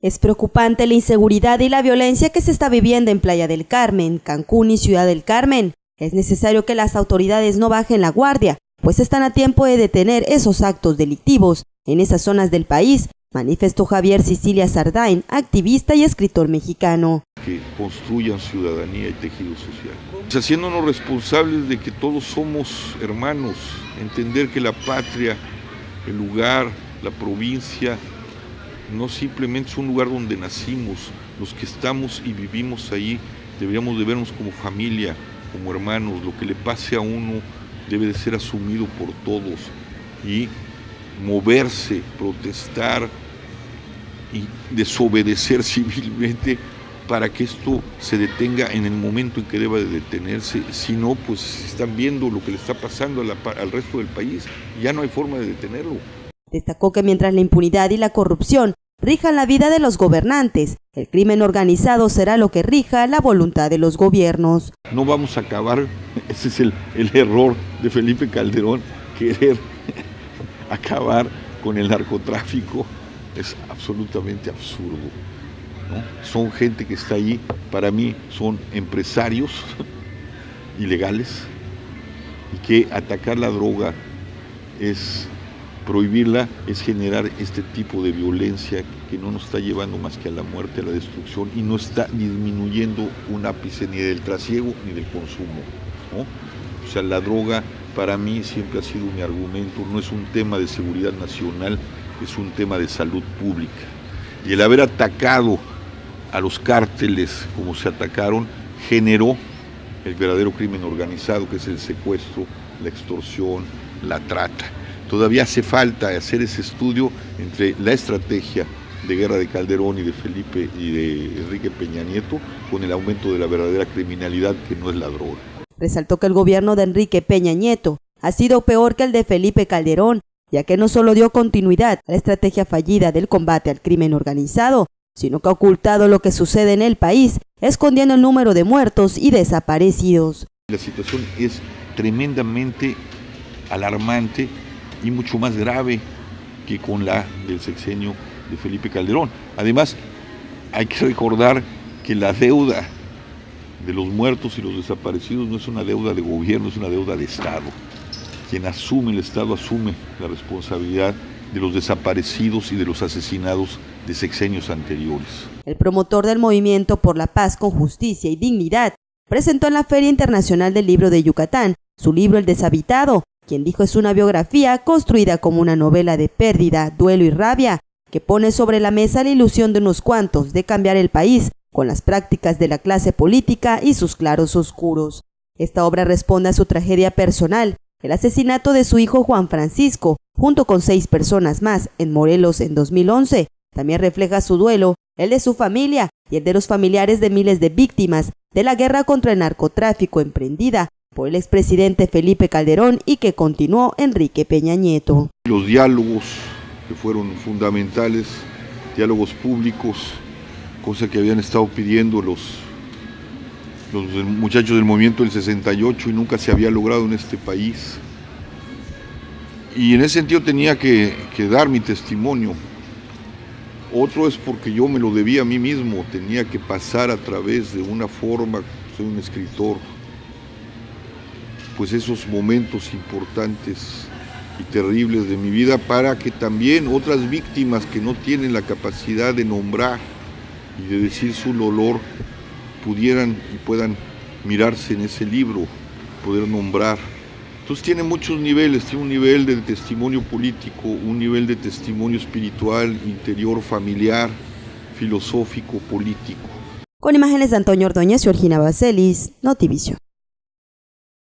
Es preocupante la inseguridad y la violencia que se está viviendo en Playa del Carmen, Cancún y Ciudad del Carmen. Es necesario que las autoridades no bajen la guardia, pues están a tiempo de detener esos actos delictivos en esas zonas del país, manifestó Javier Sicilia Sardain, activista y escritor mexicano. Que construyan ciudadanía y tejido social. Haciéndonos responsables de que todos somos hermanos, entender que la patria, el lugar, la provincia, no simplemente es un lugar donde nacimos, los que estamos y vivimos ahí deberíamos de vernos como familia, como hermanos. Lo que le pase a uno debe de ser asumido por todos y moverse, protestar y desobedecer civilmente para que esto se detenga en el momento en que deba de detenerse. Si no, pues están viendo lo que le está pasando al resto del país, ya no hay forma de detenerlo. Destacó que mientras la impunidad y la corrupción rijan la vida de los gobernantes, el crimen organizado será lo que rija la voluntad de los gobiernos. No vamos a acabar, ese es el error de Felipe Calderón, querer acabar con el narcotráfico, es absolutamente absurdo, ¿no? Son gente que está ahí, para mí son empresarios ilegales, y que atacar la droga prohibirla es generar este tipo de violencia que no nos está llevando más que a la muerte, a la destrucción, y no está disminuyendo un ápice ni del trasiego ni del consumo, ¿no? O sea, la droga para mí siempre ha sido mi argumento, no es un tema de seguridad nacional, es un tema de salud pública. Y el haber atacado a los cárteles como se atacaron generó el verdadero crimen organizado, que es el secuestro, la extorsión, la trata. Todavía hace falta hacer ese estudio entre la estrategia de guerra de Calderón y de Felipe y de Enrique Peña Nieto con el aumento de la verdadera criminalidad, que no es la droga. Resaltó que el gobierno de Enrique Peña Nieto ha sido peor que el de Felipe Calderón, ya que no solo dio continuidad a la estrategia fallida del combate al crimen organizado, sino que ha ocultado lo que sucede en el país, escondiendo el número de muertos y desaparecidos. La situación es tremendamente alarmante y mucho más grave que con la del sexenio de Felipe Calderón. Además, hay que recordar que la deuda de los muertos y los desaparecidos no es una deuda de gobierno, es una deuda de Estado. Quien asume, el Estado asume la responsabilidad de los desaparecidos y de los asesinados de sexenios anteriores. El promotor del Movimiento por la Paz con Justicia y Dignidad presentó en la Feria Internacional del Libro de Yucatán su libro El Deshabitado, quien dijo es una biografía construida como una novela de pérdida, duelo y rabia, que pone sobre la mesa la ilusión de unos cuantos de cambiar el país con las prácticas de la clase política y sus claros oscuros. Esta obra responde a su tragedia personal, el asesinato de su hijo Juan Francisco, junto con 6 personas más, en Morelos en 2011. También refleja su duelo, el de su familia y el de los familiares de miles de víctimas de la guerra contra el narcotráfico emprendida por el expresidente Felipe Calderón y que continuó Enrique Peña Nieto. Los diálogos que fueron fundamentales, diálogos públicos, cosa que habían estado pidiendo los muchachos del movimiento del 68 y nunca se había logrado en este país. Y en ese sentido tenía que dar mi testimonio. Otro es porque yo me lo debía a mí mismo, tenía que pasar a través de una forma, soy un escritor, pues esos momentos importantes y terribles de mi vida para que también otras víctimas que no tienen la capacidad de nombrar y de decir su dolor pudieran y puedan mirarse en ese libro, poder nombrar. Entonces tiene muchos niveles, tiene un nivel de testimonio político, un nivel de testimonio espiritual, interior, familiar, filosófico, político. Con imágenes de Antonio Ordóñez y Georgina Baselis, Notivisión.